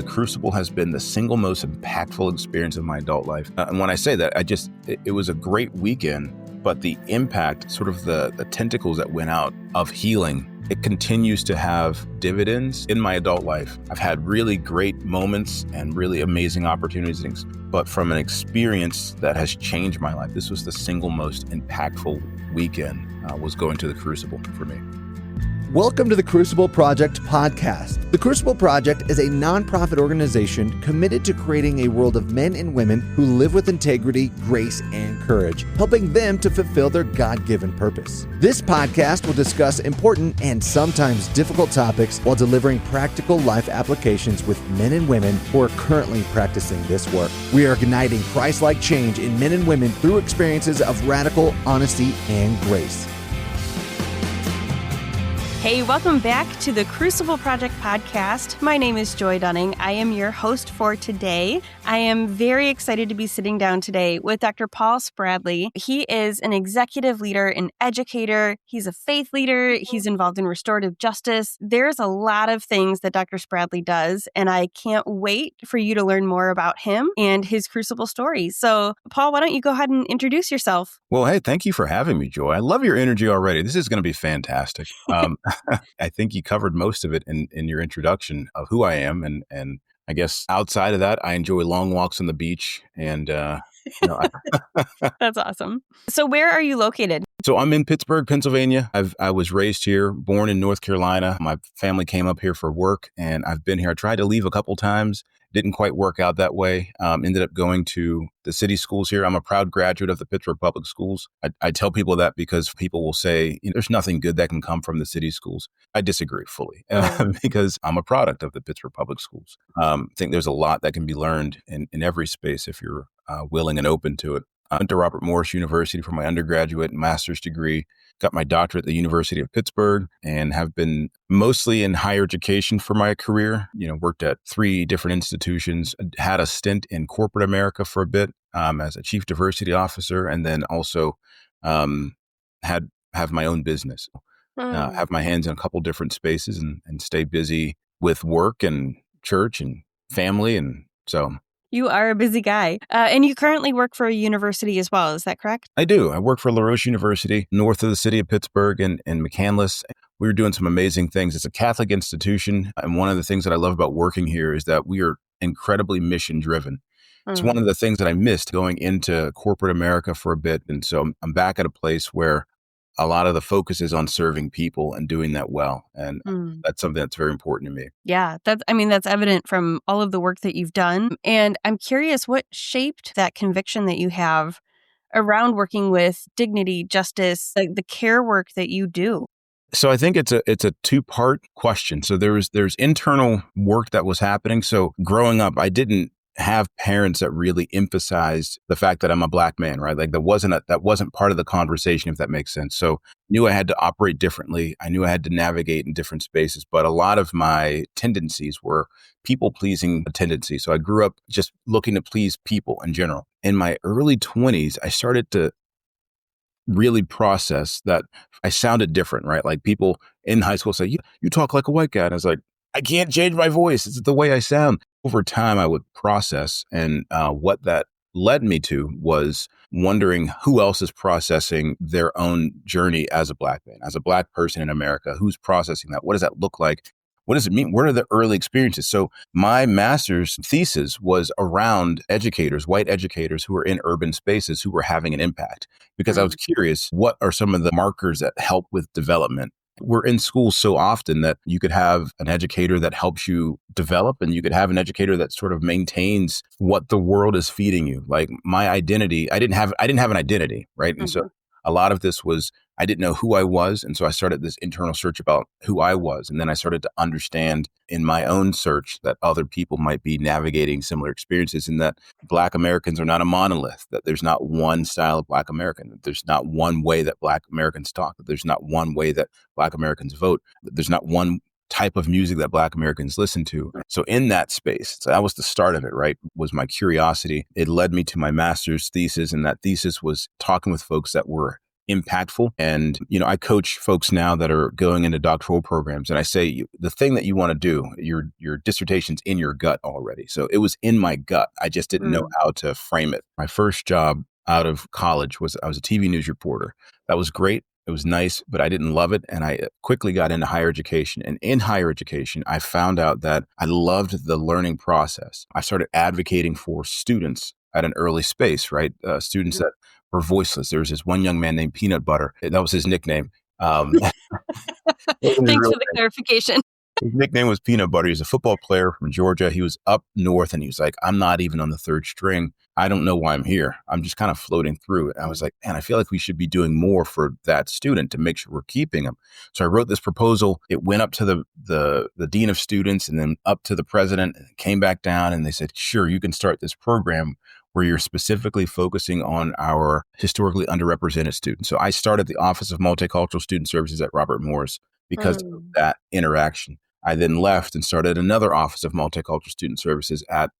The Crucible has been the single most impactful experience of my adult life. And when I say that, it was a great weekend, but the impact, sort of the tentacles that went out of healing, it continues to have dividends in my adult life. I've had really great moments and really amazing opportunities, but from an experience that has changed my life, this was the single most impactful weekend, was going to the Crucible for me. Welcome to the Crucible Project Podcast. The Crucible Project is a nonprofit organization committed to creating a world of men and women who live with integrity, grace, and courage, helping them to fulfill their God-given purpose. This podcast will discuss important and sometimes difficult topics while delivering practical life applications with men and women who are currently practicing this work. We are igniting Christ-like change in men and women through experiences of radical honesty and grace. Hey, welcome back to the Crucible Project Podcast. My name is Joy Dunning. I am your host for today. I am very excited to be sitting down today with Dr. Paul Spradley. He is an executive leader, an educator. He's a faith leader. He's involved in restorative justice. There's a lot of things that Dr. Spradley does, and I can't wait for you to learn more about him and his Crucible story. So, Paul, why don't you go ahead and introduce yourself? Well, hey, thank you for having me, Joy. I love your energy already. This is going to be fantastic. I think you covered most of it in your introduction of who I am. And I guess outside of that, I enjoy long walks on the beach. And, That's awesome. So where are you located? So I'm in Pittsburgh, Pennsylvania. I was raised here, born in North Carolina. My family came up here for work, and I've been here. I tried to leave a couple times. Didn't quite work out that way. Ended up going to the city schools here. I'm a proud graduate of the Pittsburgh Public Schools. I tell people that because people will say, there's nothing good that can come from the city schools. I disagree fully because I'm a product of the Pittsburgh Public Schools. I think there's a lot that can be learned in every space if you're willing and open to it. I went to Robert Morris University for my undergraduate and master's degree, got my doctorate at the University of Pittsburgh, and have been mostly in higher education for my career. Worked at 3 different institutions, had a stint in corporate America for a bit as a chief diversity officer, and then also have my own business. Have my hands in a couple different spaces and stay busy with work and church and family. And so... You are a busy guy. And you currently work for a university as well. Is that correct? I do. I work for La Roche University, north of the city of Pittsburgh in McCandless. We were doing some amazing things. It's a Catholic institution. And one of the things that I love about working here is that we are incredibly mission driven. It's one of the things that I missed going into corporate America for a bit. And so I'm back at a place where a lot of the focus is on serving people and doing that well. And that's something that's very important to me. Yeah, that's evident from all of the work that you've done. And I'm curious, what shaped that conviction that you have around working with dignity, justice, like the care work that you do? So I think it's a 2-part question. So there's internal work that was happening. So growing up, I didn't have parents that really emphasized the fact that I'm a Black man, right? Like that wasn't part of the conversation, if that makes sense. So I knew I had to operate differently. I knew I had to navigate in different spaces, but a lot of my tendencies were people-pleasing tendencies. So I grew up just looking to please people in general. In my early 20s, I started to really process that I sounded different, right? Like people in high school say, you talk like a white guy. And I was like, I can't change my voice. It's the way I sound. Over time, I would process, and what that led me to was wondering who else is processing their own journey as a Black man, as a Black person in America. Who's processing that? What does that look like? What does it mean? What are the early experiences? So my master's thesis was around educators, white educators who were in urban spaces who were having an impact, because I was curious, what are some of the markers that help with development? We're in schools so often that you could have an educator that helps you develop, and you could have an educator that sort of maintains what the world is feeding you. Like my identity, I didn't have an identity, right? And so a lot of this was, I didn't know who I was. And so I started this internal search about who I was. And then I started to understand in my own search that other people might be navigating similar experiences, and that Black Americans are not a monolith, that there's not one style of Black American, that there's not one way that Black Americans talk, that there's not one way that Black Americans vote, that there's not one type of music that Black Americans listen to. So in that space, so that was the start of it, right? Was my curiosity. It led me to my master's thesis, and that thesis was talking with folks that were impactful. And, I coach folks now that are going into doctoral programs. And I say, the thing that you want to do, your dissertation's in your gut already. So it was in my gut. I just didn't know how to frame it. My first job out of college I was a TV news reporter. That was great. It was nice, but I didn't love it. And I quickly got into higher education. And in higher education, I found out that I loved the learning process. I started advocating for students at an early space, right? Students that were voiceless. There was this one young man named Peanut Butter. That was his nickname. Thanks for the clarification. His nickname was Peanut Butter. He was a football player from Georgia. He was up north and he was like, I'm not even on the third string. I don't know why I'm here. I'm just kind of floating through it. And I was like, man, I feel like we should be doing more for that student to make sure we're keeping him. So I wrote this proposal. It went up to the dean of students and then up to the president and came back down. And they said, sure, you can start this program where you're specifically focusing on our historically underrepresented students. So I started the Office of Multicultural Student Services at Robert Morris because of that interaction. I then left and started another Office of Multicultural Student Services at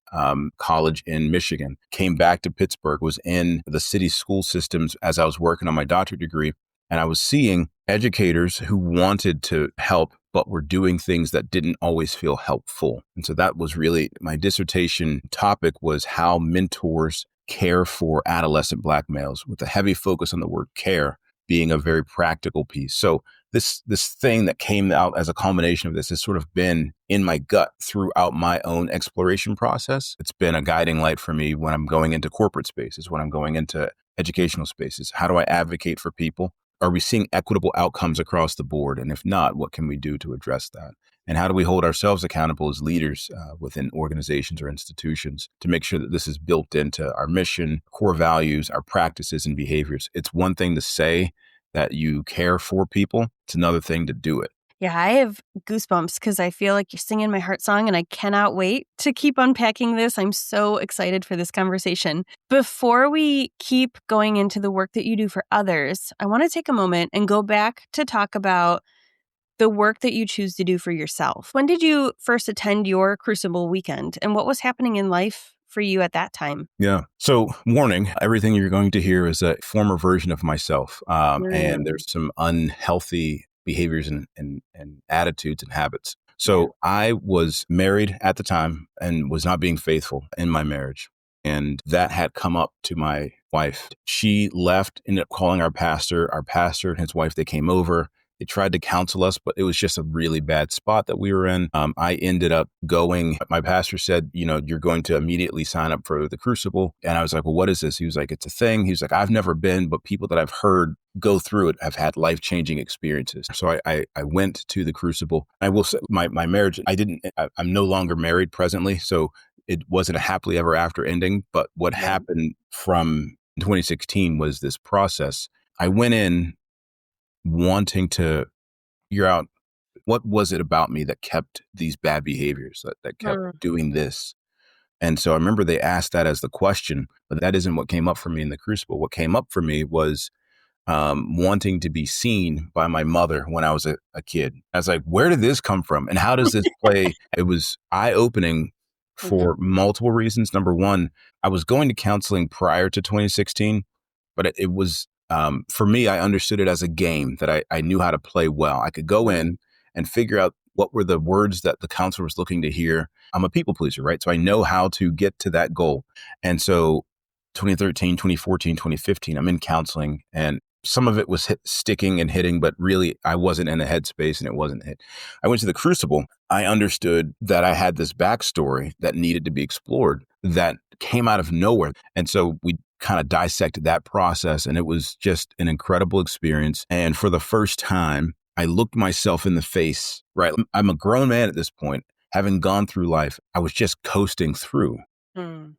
college in Michigan, came back to Pittsburgh, was in the city school systems as I was working on my doctorate degree. And I was seeing educators who wanted to help, but were doing things that didn't always feel helpful. And so that was really my dissertation topic, was how mentors care for adolescent Black males, with a heavy focus on the word care being a very practical piece. So this thing that came out as a culmination of this has sort of been in my gut throughout my own exploration process. It's been a guiding light for me when I'm going into corporate spaces, when I'm going into educational spaces. How do I advocate for people? Are we seeing equitable outcomes across the board? And if not, what can we do to address that? And how do we hold ourselves accountable as leaders within organizations or institutions to make sure that this is built into our mission, core values, our practices and behaviors? It's one thing to say that you care for people. It's another thing to do it. Yeah, I have goosebumps because I feel like you're singing my heart song and I cannot wait to keep unpacking this. I'm so excited for this conversation. Before we keep going into the work that you do for others, I want to take a moment and go back to talk about the work that you choose to do for yourself. When did you first attend your Crucible weekend and what was happening in life for you at that time? Yeah. So warning, everything you're going to hear is a former version of myself. And there's some unhealthy behaviors and attitudes and habits. So I was married at the time and was not being faithful in my marriage. And that had come up to my wife. She left, ended up calling our pastor. Our pastor and his wife, they came over. They tried to counsel us, but it was just a really bad spot that we were in. I ended up going. My pastor said, you're going to immediately sign up for the Crucible. And I was like, well, what is this? He was like, it's a thing. He was like, I've never been, but people that I've heard go through it have had life-changing experiences. So I went to the Crucible. I will say my marriage, I'm no longer married presently. So it wasn't a happily ever after ending. But what happened from 2016 was this process. I went in wanting to figure out what was it about me that kept these bad behaviors, that kept doing this. And so I remember they asked that as the question, but that isn't what came up for me in the Crucible. What came up for me was wanting to be seen by my mother when I was a kid. I was like, where did this come from? And how does this play? It was eye-opening for multiple reasons. Number one, I was going to counseling prior to 2016, but it was, for me, I understood it as a game that I knew how to play well. I could go in and figure out what were the words that the counselor was looking to hear. I'm a people pleaser, right? So I know how to get to that goal. And so 2013, 2014, 2015, I'm in counseling and some of it was sticking and hitting, but really I wasn't in a headspace and it wasn't hit. I went to the Crucible. I understood that I had this backstory that needed to be explored that came out of nowhere. And so we kind of dissected that process and it was just an incredible experience. And for the first time, I looked myself in the face, right? I'm a grown man at this point, having gone through life. I was just coasting through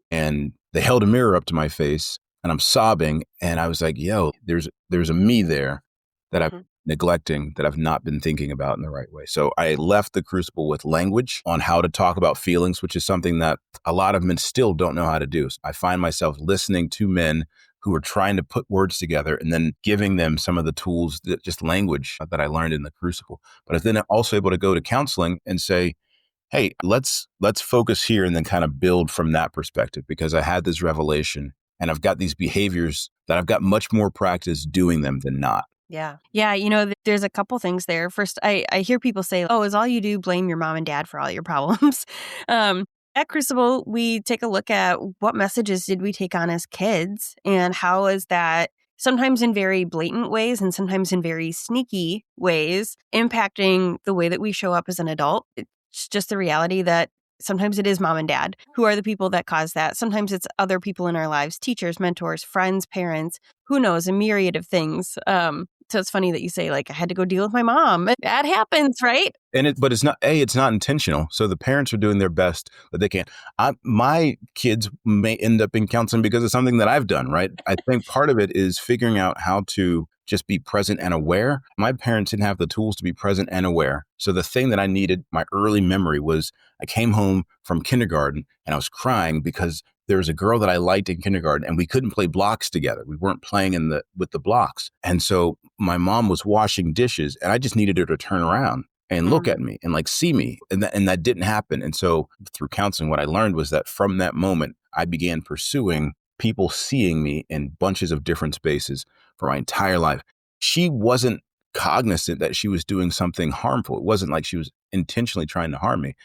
and they held a mirror up to my face and I'm sobbing. And I was like, yo, there's a me there that I'm neglecting, that I've not been thinking about in the right way. So I left the Crucible with language on how to talk about feelings, which is something that a lot of men still don't know how to do. So I find myself listening to men who are trying to put words together and then giving them some of the tools, that just language that I learned in the Crucible. But I've then also able to go to counseling and say, hey, let's focus here and then kind of build from that perspective, because I had this revelation And I've got these behaviors that I've got much more practice doing them than not. Yeah. Yeah. There's a couple things there. First, I hear people say, oh, is all you do blame your mom and dad for all your problems? um, at Crucible, we take a look at what messages did we take on as kids and how is that sometimes in very blatant ways and sometimes in very sneaky ways impacting the way that we show up as an adult. It's just the reality that sometimes it is mom and dad who are the people that cause that. Sometimes it's other people in our lives, teachers, mentors, friends, parents, who knows, a myriad of things. So it's funny that you say, like, I had to go deal with my mom. That happens, right? But it's not intentional. So the parents are doing their best that they can. My kids may end up in counseling because of something that I've done, right? I think part of it is figuring out how to just be present and aware. My parents didn't have the tools to be present and aware. So the thing that I needed, my early memory was I came home from kindergarten and I was crying because there was a girl that I liked in kindergarten and we couldn't play blocks together. We weren't playing with the blocks. And so my mom was washing dishes and I just needed her to turn around and look at me and like see me. And that didn't happen. And so through counseling, what I learned was that from that moment, I began pursuing people seeing me in bunches of different spaces for my entire life. She wasn't cognizant that she was doing something harmful. It wasn't like she was intentionally trying to harm me.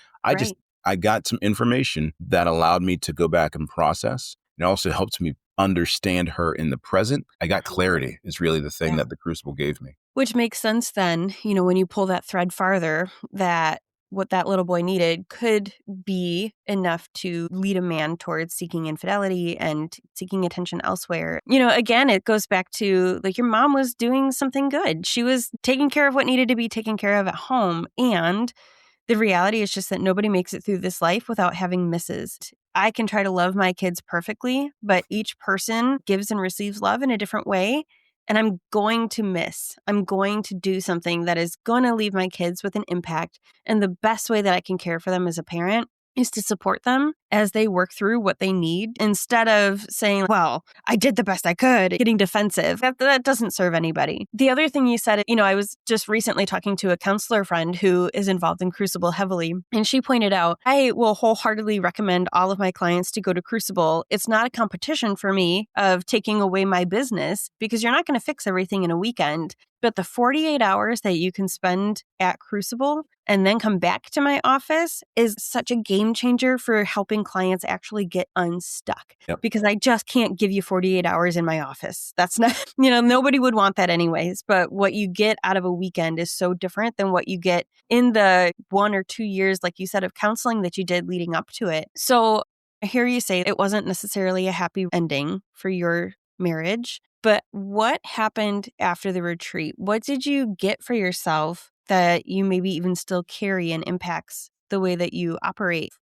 I got some information that allowed me to go back and process. It also helped me understand her in the present. I got clarity is really the thing that the Crucible gave me. Which makes sense then, when you pull that thread farther, that what that little boy needed could be enough to lead a man towards seeking infidelity and seeking attention elsewhere. Again, it goes back to like your mom was doing something good. She was taking care of what needed to be taken care of at home. And the reality is just that nobody makes it through this life without having misses. I can try to love my kids perfectly, but each person gives and receives love in a different way. And I'm going to miss. I'm going to do something that is going to leave my kids with an impact. And the best way that I can care for them as a parent is to support them as they work through what they need instead of saying, well, I did the best I could, getting defensive. That doesn't serve anybody. The other thing you said, I was just recently talking to a counselor friend who is involved in Crucible heavily, and she pointed out, I will wholeheartedly recommend all of my clients to go to Crucible. It's not a competition for me of taking away my business because you're not going to fix everything in a weekend. But the 48 hours that you can spend at Crucible and then come back to my office is such a game changer for helping clients actually get unstuck. Yep. Because I just can't give you 48 hours in my office. That's not, nobody would want that anyways. But what you get out of a weekend is so different than what you get in the 1 or 2 years, like you said, of counseling that you did leading up to it. So I hear you say it wasn't necessarily a happy ending for your marriage. But what happened after the retreat? What did you get for yourself that you maybe even still carry and impacts the way that you operate?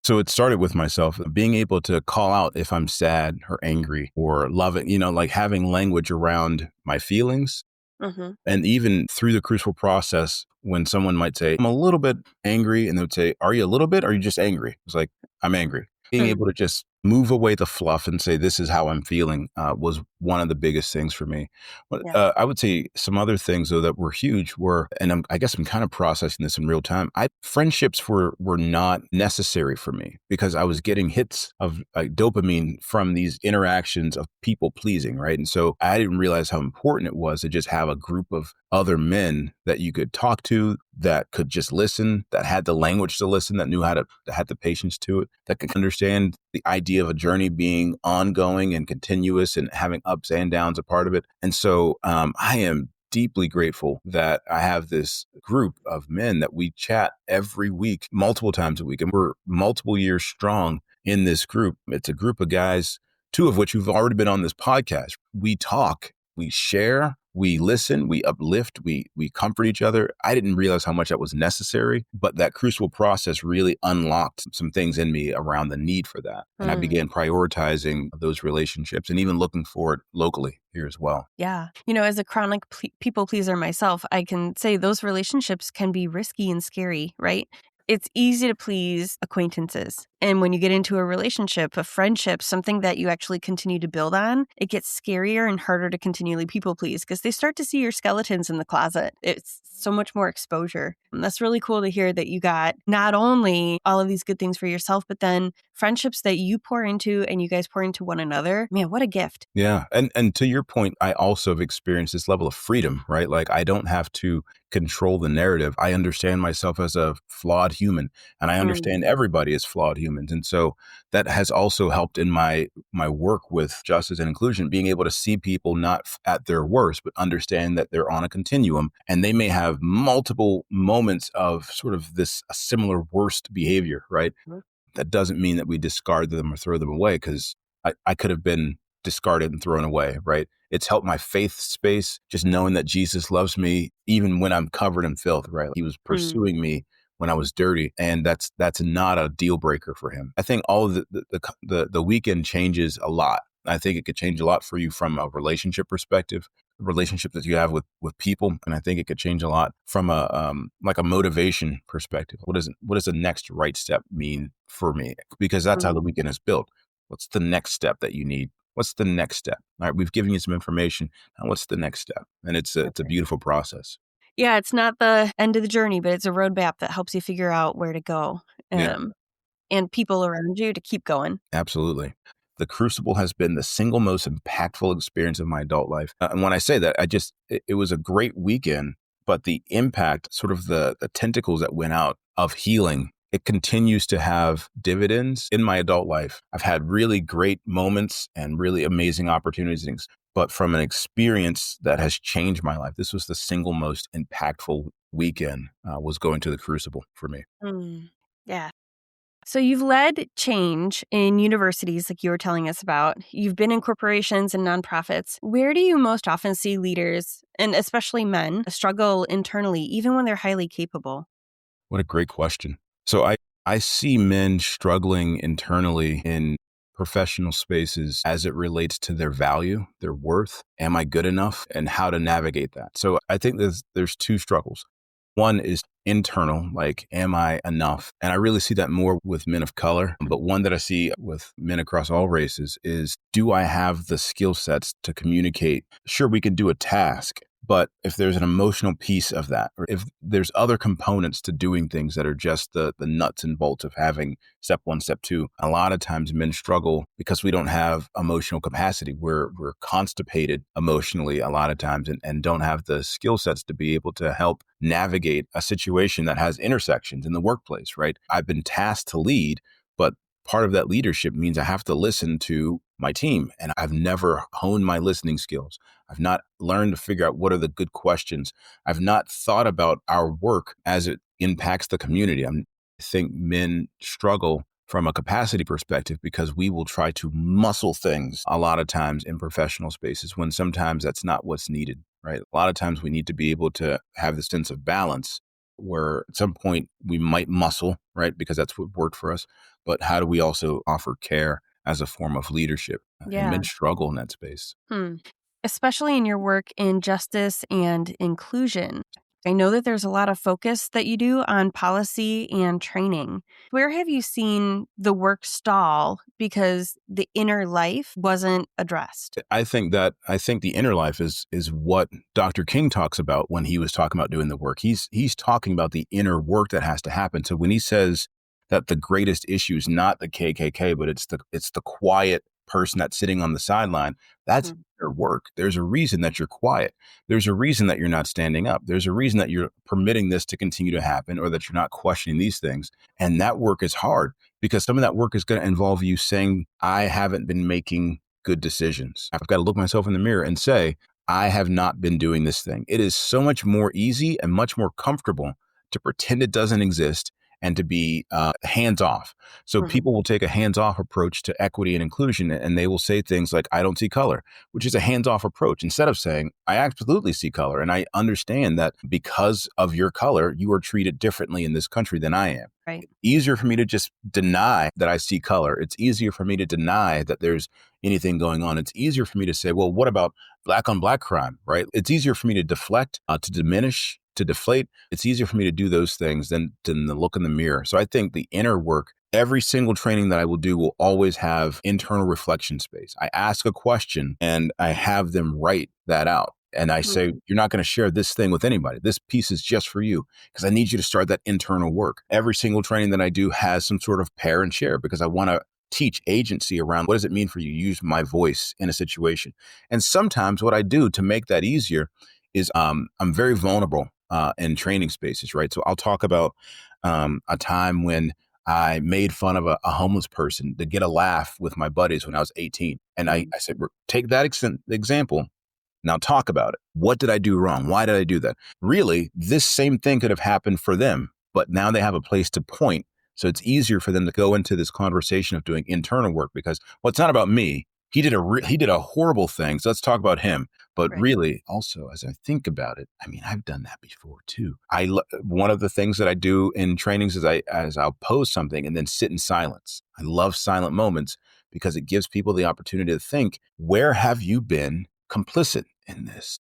So it started with myself being able to call out if I'm sad or angry or loving, like having language around my feelings. Mm-hmm. And even through the Crucible process, when someone might say, I'm a little bit angry, and they would say, are you a little bit? Or are you just angry? It's like, I'm angry. Being able to just move away the fluff and say, this is how I'm feeling was one of the biggest things for me. But I would say some other things, though, that were huge were, and I guess I'm kind of processing this in real time. Friendships were not necessary for me because I was getting hits of dopamine from these interactions of people pleasing, right? And so I didn't realize how important it was to just have a group of other men that you could talk to, that could just listen, that had the language to listen, that knew that had the patience to it, that could understand the idea of a journey being ongoing and continuous and having ups and downs a part of it. And so I am deeply grateful that I have this group of men that we chat every week, multiple times a week, and we're multiple years strong in this group. It's a group of guys, 2 of which who've already been on this podcast. We talk, we share, we listen, we uplift, we comfort each other. I didn't realize how much that was necessary, but that Crucible process really unlocked some things in me around the need for that. And I began prioritizing those relationships and even looking for it locally here as well. Yeah. As a chronic people pleaser myself, I can say those relationships can be risky and scary, right? It's easy to please acquaintances. And when you get into a relationship, a friendship, something that you actually continue to build on, it gets scarier and harder to continually people please because they start to see your skeletons in the closet. It's so much more exposure. And that's really cool to hear that you got not only all of these good things for yourself, but then friendships that you pour into and you guys pour into one another. Man, what a gift. Yeah. And to your point, I also have experienced this level of freedom, right? Like I don't have to control the narrative. I understand myself as a flawed human, and I understand everybody is flawed humans. And so that has also helped in my work with justice and inclusion, being able to see people not at their worst, but understand that they're on a continuum and they may have multiple moments of sort of this similar worst behavior, right? That doesn't mean that we discard them or throw them away, because I could have been discarded and thrown away, right? It's helped my faith space, just knowing that Jesus loves me even when I'm covered in filth, right? He was pursuing me when I was dirty, and that's not a deal breaker for him. I think all of the weekend changes a lot. I think it could change a lot for you from a relationship perspective, relationship that you have with people, and I think it could change a lot from a like a motivation perspective. What does the next right step mean for me? Because that's how the weekend is built. What's the next step that you need? What's the next step? All right, we've given you some information. Now, what's the next step? And it's a beautiful process. Yeah, it's not the end of the journey, but it's a roadmap that helps you figure out where to go and people around you to keep going. Absolutely. The Crucible has been the single most impactful experience of my adult life. And when I say that, it was a great weekend, but the impact, sort of the tentacles that went out of healing, it continues to have dividends in my adult life. I've had really great moments and really amazing opportunities, but from an experience that has changed my life, this was the single most impactful weekend, was going to the Crucible for me. Yeah. So you've led change in universities, like you were telling us about. You've been in corporations and nonprofits. Where do you most often see leaders, and especially men, struggle internally, even when they're highly capable? What a great question. So I see men struggling internally in professional spaces as it relates to their value, their worth. Am I good enough? And how to navigate that. So I think there's two struggles. One is internal, like, am I enough? And I really see that more with men of color. But one that I see with men across all races is, do I have the skill sets to communicate? Sure, we can do a task, but if there's an emotional piece of that, or if there's other components to doing things that are just the nuts and bolts of having step one, step two, a lot of times men struggle because we don't have emotional capacity. We're constipated emotionally a lot of times and don't have the skill sets to be able to help navigate a situation that has intersections in the workplace, right? I've been tasked to lead, but part of that leadership means I have to listen to my team, and I've never honed my listening skills. I've not learned to figure out what are the good questions. I've not thought about our work as it impacts the community. I think men struggle from a capacity perspective because we will try to muscle things a lot of times in professional spaces when sometimes that's not what's needed, right? A lot of times we need to be able to have the sense of balance where at some point we might muscle, right? Because that's what worked for us. But how do we also offer care as a form of leadership? And men struggle in that space. Especially in your work in justice and inclusion. I know that there's a lot of focus that you do on policy and training. Where have you seen the work stall because the inner life wasn't addressed? I think the inner life is what Dr. King talks about when he was talking about doing the work. He's talking about the inner work that has to happen. So when he says that the greatest issue is not the KKK, but it's the quiet person that's sitting on the sideline, that's your work. There's a reason that you're quiet. There's a reason that you're not standing up. There's a reason that you're permitting this to continue to happen, or that you're not questioning these things. And that work is hard because some of that work is going to involve you saying, I haven't been making good decisions. I've got to look myself in the mirror and say, I have not been doing this thing. It is so much more easy and much more comfortable to pretend it doesn't exist and to be hands-off. So people will take a hands-off approach to equity and inclusion, and they will say things like, I don't see color, which is a hands-off approach, instead of saying, I absolutely see color. And I understand that because of your color, you are treated differently in this country than I am. Right. It's easier for me to just deny that I see color. It's easier for me to deny that there's anything going on. It's easier for me to say, well, what about black on black crime, right? It's easier for me to deflect, to diminish, to deflate. It's easier for me to do those things than the look in the mirror. So I think the inner work, every single training that I will do will always have internal reflection space. I ask a question and I have them write that out. And I say, you're not going to share this thing with anybody. This piece is just for you because I need you to start that internal work. Every single training that I do has some sort of pair and share because I want to teach agency around what does it mean for you to use my voice in a situation. And sometimes what I do to make that easier is I'm very vulnerable in training spaces, right? So I'll talk about a time when I made fun of a homeless person to get a laugh with my buddies when I was 18. And I said, take that example. Now talk about it. What did I do wrong? Why did I do that? Really, this same thing could have happened for them, but now they have a place to point. So it's easier for them to go into this conversation of doing internal work because, well, it's not about me. He did a horrible thing. So let's talk about him. But really, also, as I think about it, I mean, I've done that before too. One of the things that I do in trainings is I'll pose something and then sit in silence. I love silent moments because it gives people the opportunity to think, where have you been complicit in this?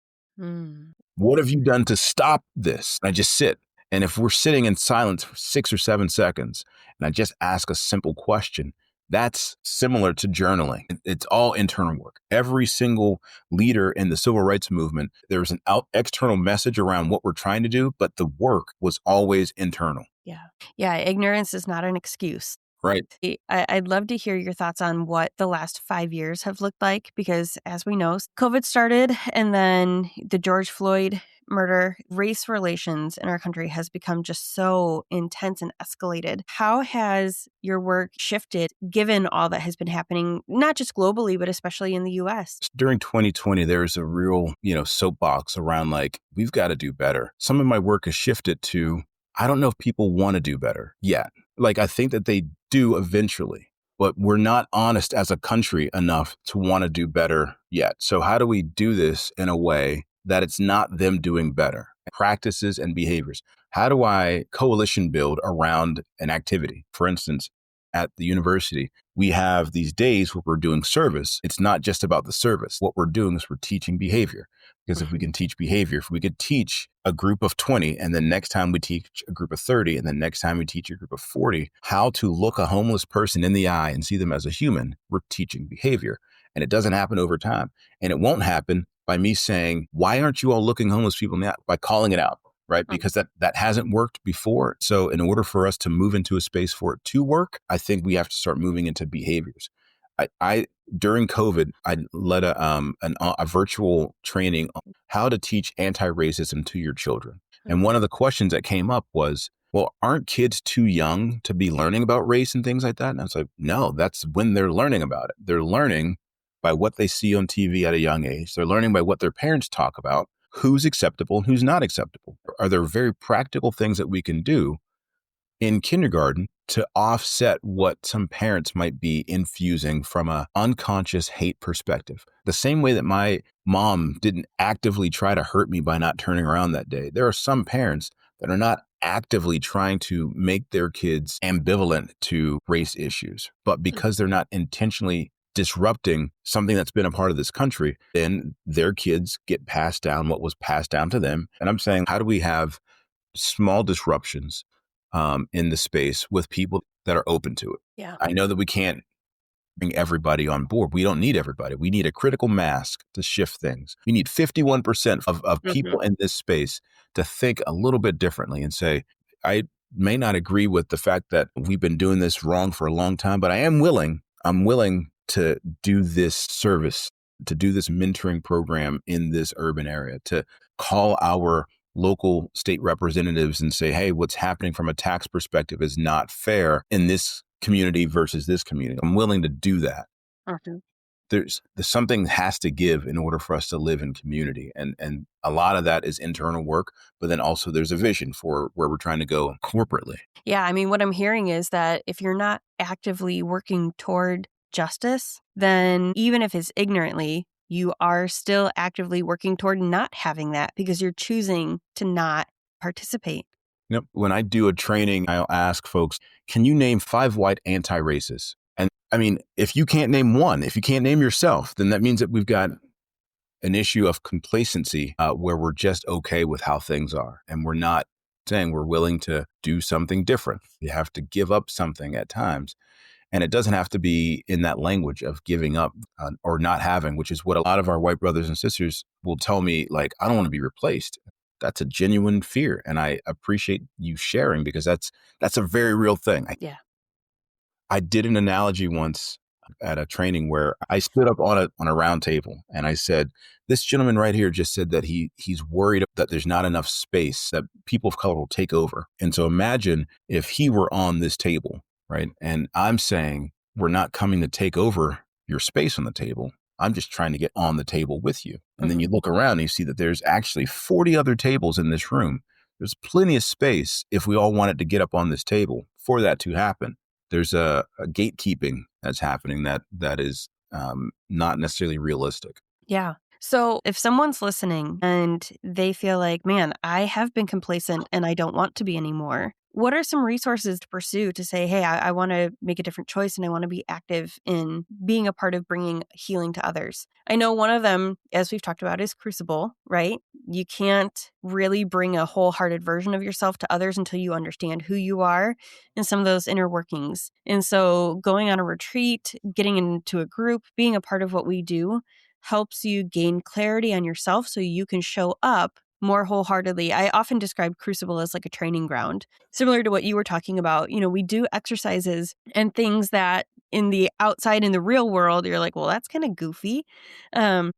What have you done to stop this? And I just sit. And if we're sitting in silence for 6 or 7 seconds and I just ask a simple question, that's similar to journaling. It's all internal work. Every single leader in the civil rights movement, there was an external message around what we're trying to do, but the work was always internal. Yeah. Ignorance is not an excuse. Right. I'd love to hear your thoughts on what the last 5 years have looked like, because as we know, COVID started and then the George Floyd murder. Race relations in our country has become just so intense and escalated. How has your work shifted given all that has been happening, not just globally, but especially in the US? During 2020, there was a real, soapbox around we've got to do better. Some of my work has shifted to, I don't know if people want to do better yet. I think that they do eventually, but we're not honest as a country enough to want to do better yet. So how do we do this in a way that it's not them doing better? Practices and behaviors. How do I coalition build around an activity? For instance, at the university, we have these days where we're doing service. It's not just about the service. What we're doing is we're teaching behavior. Because if we can teach behavior, if we could teach a group of 20, and then next time we teach a group of 30, and then next time we teach a group of 40, how to look a homeless person in the eye and see them as a human, we're teaching behavior. And it doesn't happen over time. And it won't happen by me saying, why aren't you all looking homeless people in the eye? By calling it out, right? Because that hasn't worked before. So in order for us to move into a space for it to work, I think we have to start moving into behaviors. During COVID, I led a virtual training on how to teach anti-racism to your children. And one of the questions that came up was, well, aren't kids too young to be learning about race and things like that? And I was like, no, that's when they're learning about it. They're learning by what they see on TV at a young age. They're learning by what their parents talk about, who's acceptable and who's not acceptable. Are there very practical things that we can do in kindergarten to offset what some parents might be infusing from an unconscious hate perspective? The same way that my mom didn't actively try to hurt me by not turning around that day, there are some parents that are not actively trying to make their kids ambivalent to race issues, but because they're not intentionally disrupting something that's been a part of this country, then their kids get passed down what was passed down to them. And I'm saying, how do we have small disruptions in the space with people that are open to it? Yeah. I know that we can't bring everybody on board. We don't need everybody. We need a critical mass to shift things. We need 51% of people in this space to think a little bit differently and say, I may not agree with the fact that we've been doing this wrong for a long time, but I'm willing to do this service, to do this mentoring program in this urban area, to call our local state representatives and say, hey, what's happening from a tax perspective is not fair in this community versus this community. I'm willing to do that. There's something has to give in order for us to live in community. And a lot of that is internal work, but then also there's a vision for where we're trying to go corporately. Yeah. I mean, what I'm hearing is that if you're not actively working toward justice, then even if it's ignorantly, you are still actively working toward not having that because you're choosing to not participate. Yep. When I do a training, I'll ask folks, can you name 5 white anti-racists? And I mean, if you can't name one, if you can't name yourself, then that means that we've got an issue of complacency where we're just okay with how things are. And we're not saying we're willing to do something different. You have to give up something at times. And it doesn't have to be in that language of giving up or not having, which is what a lot of our white brothers and sisters will tell me, like, I don't want to be replaced. That's a genuine fear. And I appreciate you sharing because that's a very real thing. Yeah. I did an analogy once at a training where I stood up on a round table and I said, this gentleman right here just said that he's worried that there's not enough space, that people of color will take over. And so imagine if he were on this table, right? And I'm saying, we're not coming to take over your space on the table. I'm just trying to get on the table with you. And then you look around and you see that there's actually 40 other tables in this room. There's plenty of space if we all wanted to get up on this table for that to happen. There's a gatekeeping that's happening that is not necessarily realistic. Yeah. So if someone's listening and they feel like, man, I have been complacent and I don't want to be anymore, what are some resources to pursue to say, hey, I want to make a different choice and I want to be active in being a part of bringing healing to others? I know one of them, as we've talked about, is Crucible, right? You can't really bring a wholehearted version of yourself to others until you understand who you are and some of those inner workings. And so going on a retreat, getting into a group, being a part of what we do helps you gain clarity on yourself so you can show up more wholeheartedly. I often describe Crucible as like a training ground, similar to what you were talking about. You know, we do exercises and things that in the outside, in the real world, you're like, well, that's kind of goofy.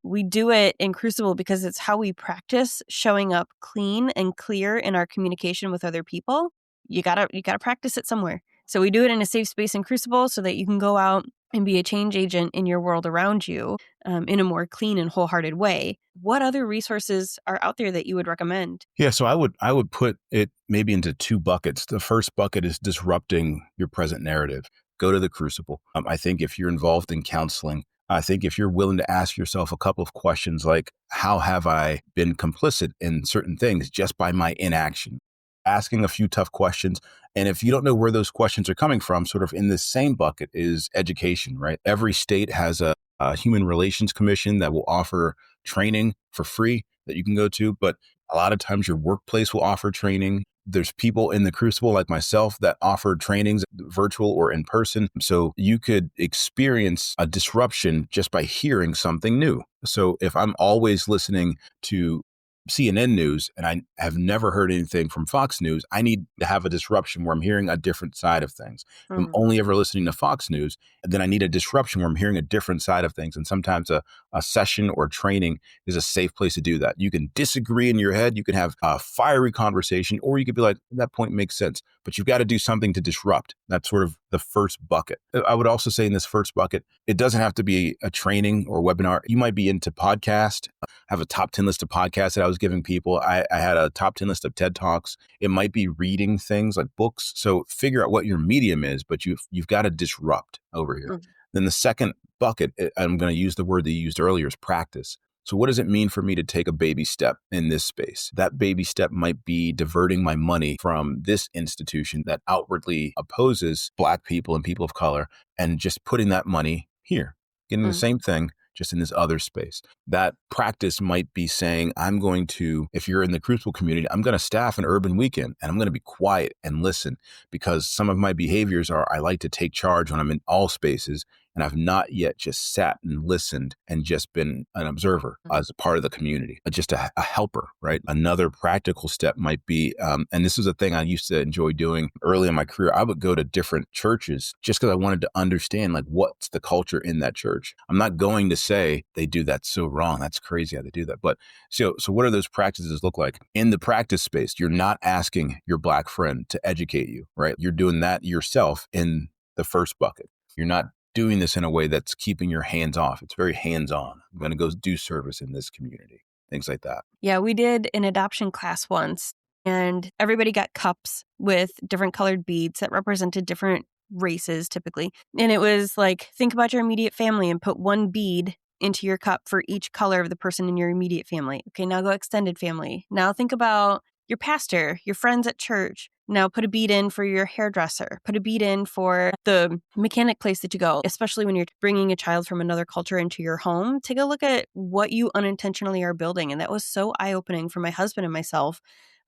We do it in Crucible because it's how we practice showing up clean and clear in our communication with other people. You gotta practice it somewhere. So we do it in a safe space in Crucible so that you can go out and be a change agent in your world around you in a more clean and wholehearted way. What other resources are out there that you would recommend? Yeah, so I would put it maybe into two buckets. The first bucket is disrupting your present narrative. Go to the Crucible. I think if you're involved in counseling, I think if you're willing to ask yourself a couple of questions like, how have I been complicit in certain things just by my inaction? Asking a few tough questions. And if you don't know where those questions are coming from, sort of in the same bucket is education, right? Every state has a human relations commission that will offer training for free that you can go to. But a lot of times your workplace will offer training. There's people in the Crucible like myself that offer trainings, virtual or in person. So you could experience a disruption just by hearing something new. So if I'm always listening to CNN News and I have never heard anything from Fox News, I need to have a disruption where I'm hearing a different side of things. If I'm only ever listening to Fox News, then I need a disruption where I'm hearing a different side of things. And sometimes a session or training is a safe place to do that. You can disagree in your head. You can have a fiery conversation, or you could be like, that point makes sense, but you've got to do something to disrupt. That's sort of the first bucket. I would also say in this first bucket, it doesn't have to be a training or webinar. You might be into podcast. I have a top 10 list of podcasts that I was giving people. I had a top 10 list of TED Talks. It might be reading things like books. So figure out what your medium is, but you've got to disrupt over here. Then the second bucket, I'm going to use the word that you used earlier, is practice. So what does it mean for me to take a baby step in this space? That baby step might be diverting my money from this institution that outwardly opposes Black people and people of color and just putting that money here, getting the same thing, just in this other space. That practice might be saying, I'm going to, if you're in the Crucible community, I'm going to staff an urban weekend and I'm going to be quiet and listen, because some of my behaviors are I like to take charge when I'm in all spaces. And I've not yet just sat and listened and just been an observer as a part of the community, just a helper, right? Another practical step might be, and this is a thing I used to enjoy doing early in my career. I would go to different churches just because I wanted to understand, like, what's the culture in that church. I'm not going to say they do that so wrong. That's crazy how they do that. But so what do those practices look like? In the practice space, you're not asking your Black friend to educate you, right? You're doing that yourself in the first bucket. You're not doing this in a way that's keeping your hands off. It's very hands-on. I'm going to go do service in this community, things like that. Yeah, we did an adoption class once, and everybody got cups with different colored beads that represented different races typically. And it was like, think about your immediate family and put one bead into your cup for each color of the person in your immediate family. Okay, now go extended family. Now think about your pastor, your friends at church. Now put a bead in for your hairdresser, put a bead in for the mechanic place that you go, especially when you're bringing a child from another culture into your home. Take a look at what you unintentionally are building. And that was so eye-opening for my husband and myself.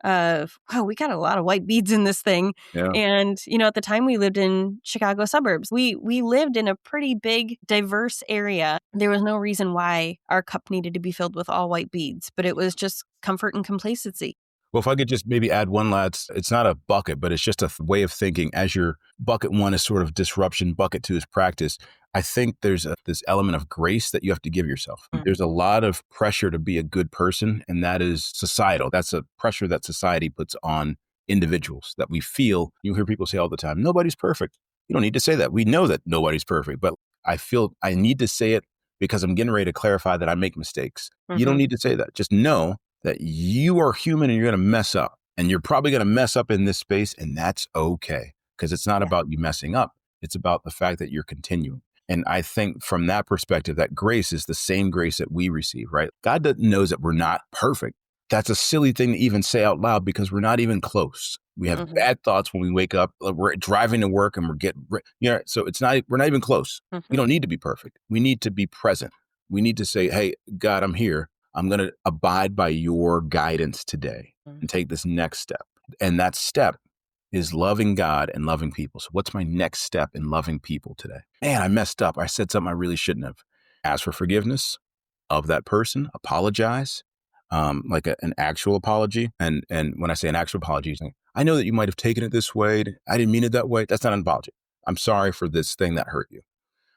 Wow, we got a lot of white beads in this thing. Yeah. And, at the time we lived in Chicago suburbs. We lived in a pretty big, diverse area. There was no reason why our cup needed to be filled with all white beads, but it was just comfort and complacency. Well, if I could just maybe add one last, it's not a bucket, but it's just a way of thinking. As your bucket one is sort of disruption, bucket two is practice. I think there's this element of grace that you have to give yourself. Mm-hmm. There's a lot of pressure to be a good person, and that is societal. That's a pressure that society puts on individuals that we feel. You hear people say all the time, nobody's perfect. You don't need to say that. We know that nobody's perfect, but I feel I need to say it because I'm getting ready to clarify that I make mistakes. Mm-hmm. You don't need to say that. Just know that you are human and you're going to mess up, and you're probably going to mess up in this space, and that's okay, because it's not about you messing up. It's about the fact that you're continuing. And I think from that perspective, that grace is the same grace that we receive, right? God knows that we're not perfect. That's a silly thing to even say out loud because we're not even close. We have bad thoughts when we wake up. We're driving to work and so we're not even close. We don't need to be perfect. We need to be present. We need to say, hey, God, I'm here. I'm going to abide by your guidance today and take this next step. And that step is loving God and loving people. So what's my next step in loving people today? Man, I messed up. I said something I really shouldn't have. Ask for forgiveness of that person. Apologize, like an actual apology. And when I say an actual apology, I know that you might have taken it this way. I didn't mean it that way. That's not an apology. I'm sorry for this thing that hurt you.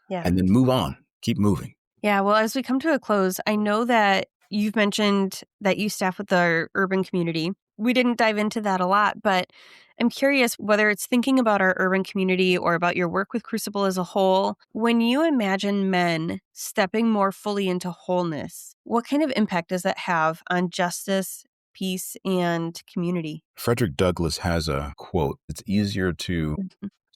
Yeah. And then move on. Keep moving. Yeah. Well, as we come to a close, I know that you've mentioned that you staff with our urban community. We didn't dive into that a lot, but I'm curious whether it's thinking about our urban community or about your work with Crucible as a whole. When you imagine men stepping more fully into wholeness, what kind of impact does that have on justice, peace, and community? Frederick Douglass has a quote. It's easier to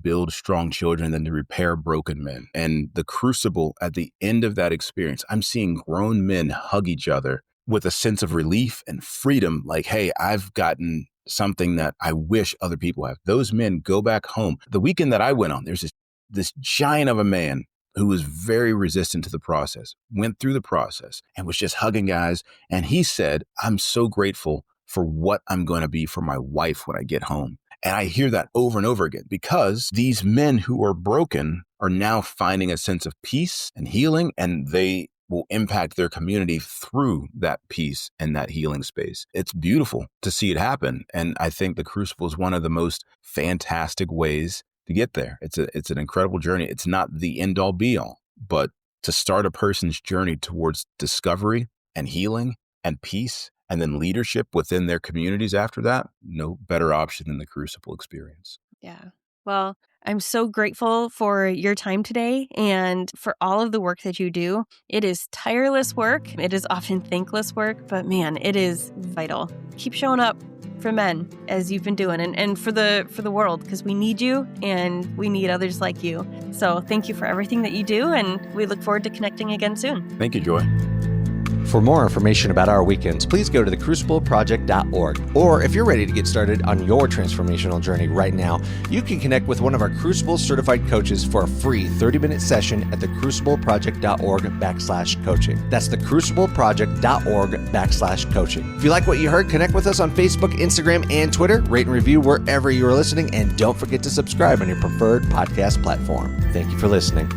build strong children than to repair broken men. And the Crucible, at the end of that experience, I'm seeing grown men hug each other with a sense of relief and freedom. Like, hey, I've gotten something that I wish other people have. Those men go back home. The weekend that I went on, there's this giant of a man who was very resistant to the process, went through the process and was just hugging guys. And he said, I'm so grateful for what I'm going to be for my wife when I get home. And I hear that over and over again because these men who are broken are now finding a sense of peace and healing, and they will impact their community through that peace and that healing space. It's beautiful to see it happen. And I think the Crucible is one of the most fantastic ways to get there. It's an incredible journey. It's not the end all be all, but to start a person's journey towards discovery and healing and peace and then leadership within their communities after that, no better option than the Crucible experience. Yeah. Well, I'm so grateful for your time today and for all of the work that you do. It is tireless work. It is often thankless work, but man, it is vital. Keep showing up for men as you've been doing and for the world, because we need you and we need others like you. So thank you for everything that you do, and we look forward to connecting again soon. Thank you, Joy. For more information about our weekends, please go to thecrucibleproject.org. Or if you're ready to get started on your transformational journey right now, you can connect with one of our Crucible certified coaches for a free 30-minute session at thecrucibleproject.org/coaching. That's thecrucibleproject.org/coaching. If you like what you heard, connect with us on Facebook, Instagram, and Twitter. Rate and review wherever you're listening, and don't forget to subscribe on your preferred podcast platform. Thank you for listening.